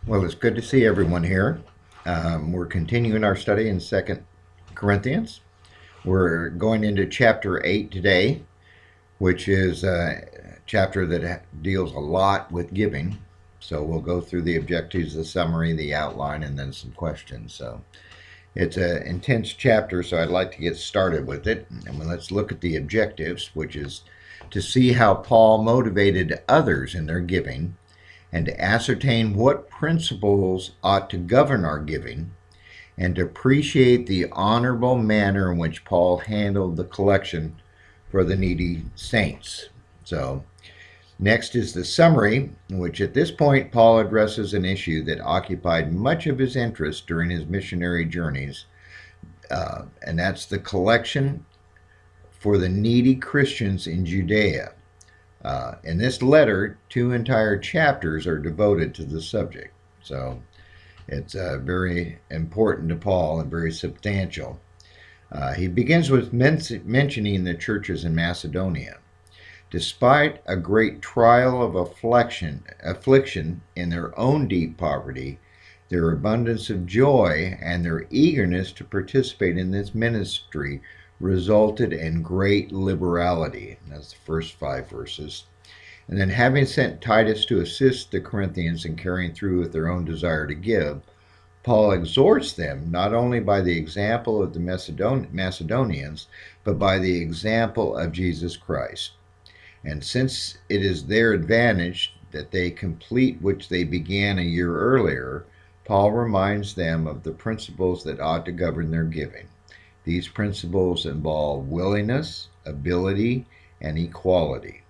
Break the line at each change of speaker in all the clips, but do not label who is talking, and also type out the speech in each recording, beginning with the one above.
Well, it's good to see everyone here. We're continuing our study in Second Corinthians. We're going into chapter 8 today, which is a chapter that deals a lot with giving. So we'll go through the objectives, the summary, the outline, and then some questions. So it's an intense chapter, so I'd like to get started with it. And let's look at the objectives, which is to see how Paul motivated others in their giving, and to ascertain what principles ought to govern our giving, and to appreciate the honorable manner in which Paul handled the collection for the needy saints. So, next is the summary, in which at this point Paul addresses an issue that occupied much of his interest during his missionary journeys, and that's the collection for the needy Christians in Judea. In this letter, 2 entire chapters are devoted to the subject. So it's very important to Paul and very substantial. He begins with mentioning the churches in Macedonia. Despite a great trial of affliction in their own deep poverty, their abundance of joy and their eagerness to participate in this ministry resulted in great liberality. That's the first 5 verses. And then, having sent Titus to assist the Corinthians in carrying through with their own desire to give, Paul exhorts them not only by the example of the Macedonians, but by the example of Jesus Christ. And since it is their advantage that they complete which they began a year earlier, Paul reminds them of the principles that ought to govern their giving. These principles involve willingness, ability, and equality.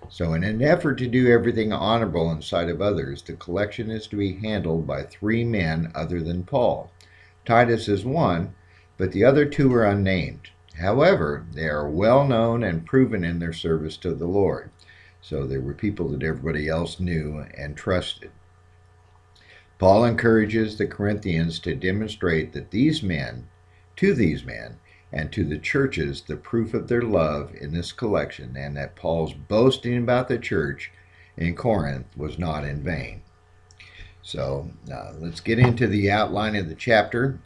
So in an effort to do everything honorable in sight of others, the collection is to be handled by 3 men other than Paul. Titus is one, but the other 2 are unnamed. However, they are well known and proven in their service to the Lord. So they were people that everybody else knew and trusted. Paul encourages the Corinthians to demonstrate that these men, and to the churches the proof of their love in this collection, and that Paul's boasting about the church in Corinth was not in vain. So let's get into the outline of the chapter.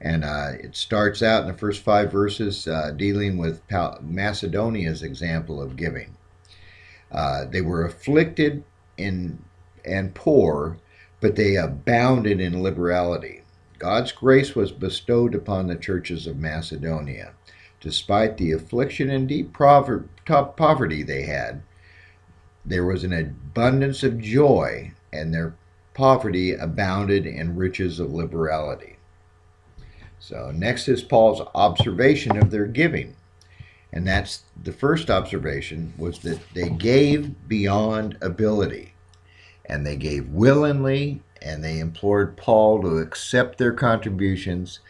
And it starts out in the first 5 verses dealing with Macedonia's example of giving. They were afflicted and poor, but they abounded in liberality. God's grace was bestowed upon the churches of Macedonia. Despite the affliction and deep poverty they had, there was an abundance of joy, and their poverty abounded in riches of liberality. So next is Paul's observation of their giving. And that's the first observation, was that they gave beyond ability. And they gave willingly, and they implored Paul to accept their contributions,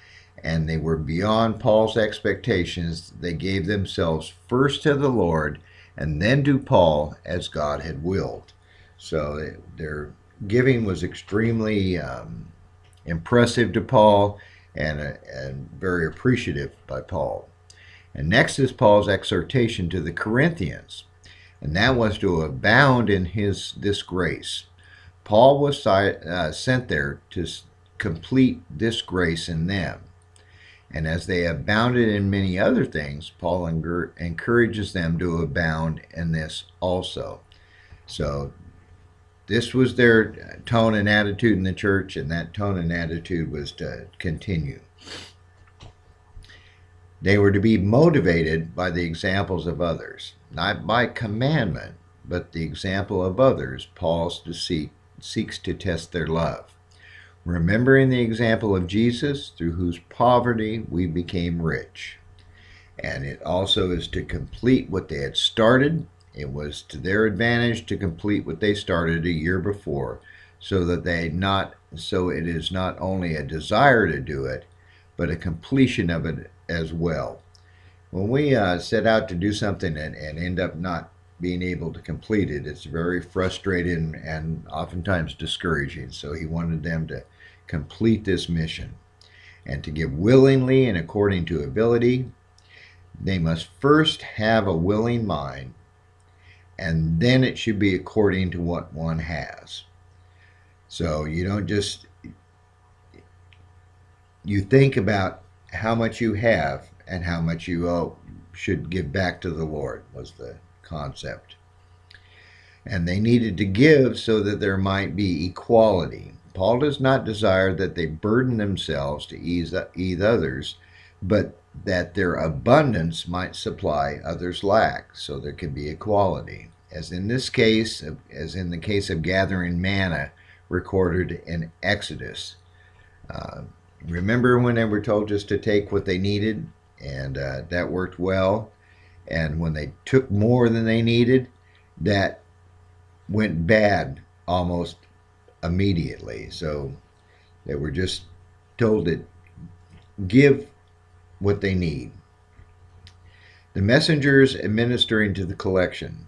and they were beyond Paul's expectations. They gave themselves first to the Lord and then to Paul as God had willed. So their giving was extremely impressive to Paul and very appreciative by Paul. And next is Paul's exhortation to the Corinthians, and that was to abound in this grace. Paul was sent there to complete this grace in them. And as they abounded in many other things, Paul encourages them to abound in this also. So this was their tone and attitude in the church, and that tone and attitude was to continue. They were to be motivated by the examples of others, not by commandment, but the example of others. Paul seeks to test their love. Remembering the example of Jesus, through whose poverty we became rich. And it also is to complete what they had started. It was to their advantage to complete what they started a year before, so it is not only a desire to do it, but a completion of it as well. When we set out to do something and end up not being able to complete it, it's very frustrating and oftentimes discouraging. So he wanted them to complete this mission and to give willingly and according to ability. They must first have a willing mind, and then it should be according to what one has. So you don't just, you think about how much you have and how much you owe, should give back to the Lord, was the concept. And they needed to give so that there might be equality. Paul does not desire that they burden themselves to ease others, but that their abundance might supply others' lack, so there can be equality. As in this case, as in the case of gathering manna recorded in Exodus. Remember when they were told just to take what they needed, and that worked well. And when they took more than they needed, that went bad almost immediately. So they were just told to give what they need. The messengers administering to the collection.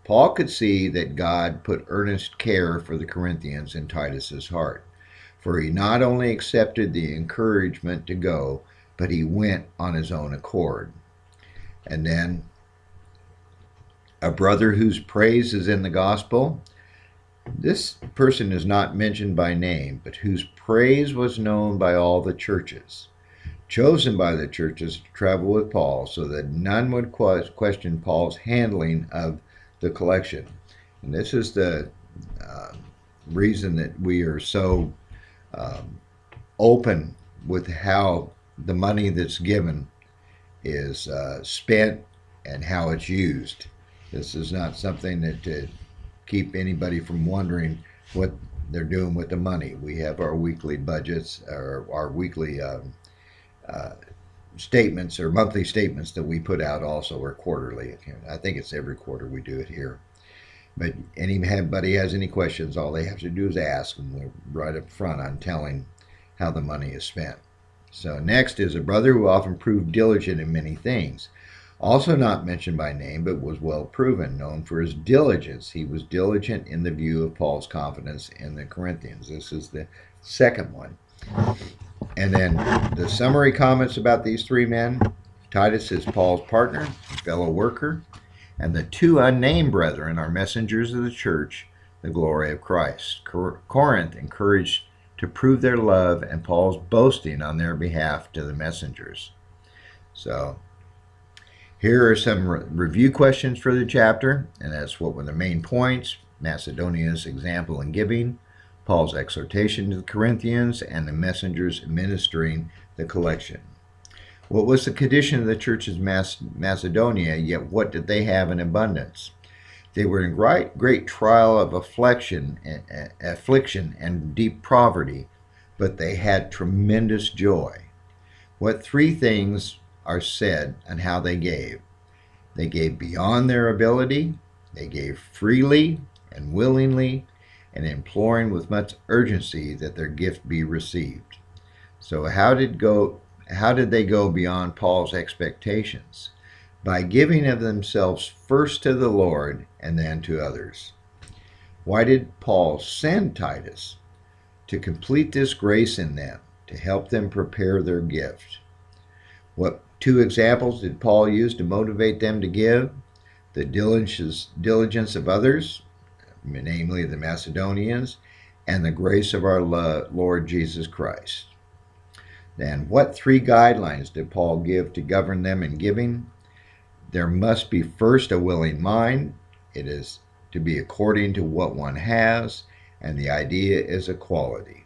Paul could see that God put earnest care for the Corinthians in Titus's heart, for he not only accepted the encouragement to go, but he went on his own accord. And then a brother whose praise is in the gospel. This person is not mentioned by name, but whose praise was known by all the churches, chosen by the churches to travel with Paul, so that none would question Paul's handling of the collection. And this is the reason that we are so open with how the money that's given is spent and how it's used. This is not something that to keep anybody from wondering what they're doing with the money. We have our weekly budgets, or our weekly statements or monthly statements that we put out also, or quarterly. I think it's every quarter we do it here. But anybody has any questions, all they have to do is ask, and we're right up front on telling how the money is spent. So next is a brother who often proved diligent in many things. Also not mentioned by name, but was well proven, known for his diligence. He was diligent in the view of Paul's confidence in the Corinthians. This is the second one. And then the summary comments about these three men. Titus is Paul's partner, fellow worker, and the two unnamed brethren are messengers of the church, the glory of Christ. Corinth encouraged to prove their love, and Paul's boasting on their behalf to the messengers. So here are some review questions for the chapter, and that's what were the main points: Macedonia's example in giving, Paul's exhortation to the Corinthians, and the messengers administering the collection. What was the condition of the church of Macedonia, yet what did they have in abundance? They were in great trial of affliction and deep poverty, but they had tremendous joy. What three things are said and how they gave? They gave beyond their ability, they gave freely and willingly, and imploring with much urgency that their gift be received. So how did they go beyond Paul's expectations? By giving of themselves first to the Lord and then to others. Why did Paul send Titus? To complete this grace in them, to help them prepare their gift. What two examples did Paul use to motivate them to give? The diligence of others, namely the Macedonians, and the grace of our Lord Jesus Christ. Then, what three guidelines did Paul give to govern them in giving? There must be first a willing mind. It is to be according to what one has, and the idea is equality.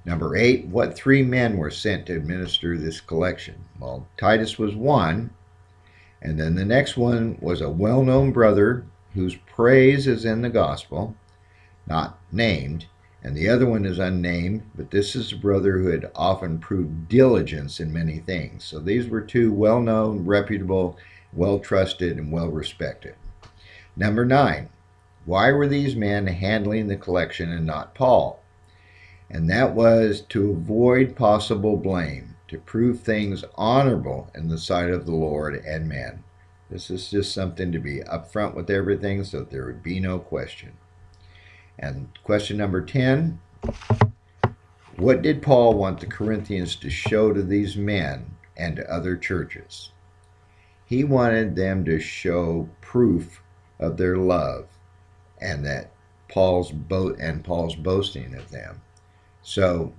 Number 8, what three men were sent to administer this collection? Well, Titus was one, and then the next one was a well-known brother whose praise is in the gospel, not named, and the other one is unnamed, but this is a brother who had often proved diligence in many things. So these were two well-known, reputable, well-trusted, and well-respected. Number 9, why were these men handling the collection and not Paul? And that was to avoid possible blame, to prove things honorable in the sight of the Lord and men. This is just something to be upfront with everything so that there would be no question. And question number 10, what did Paul want the Corinthians to show to these men and to other churches? He wanted them to show proof of their love, and that Paul's boasting of them. So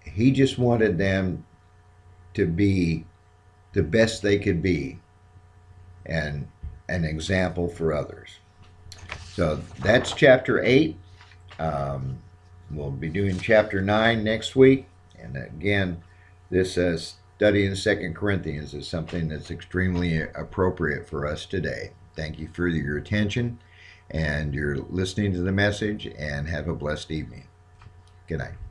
he just wanted them to be the best they could be and an example for others. So that's chapter 8. We'll be doing chapter 9 next week. And again, this study in 2 Corinthians is something that's extremely appropriate for us today. Thank you for your attention and your listening to the message, and have a blessed evening. Good night.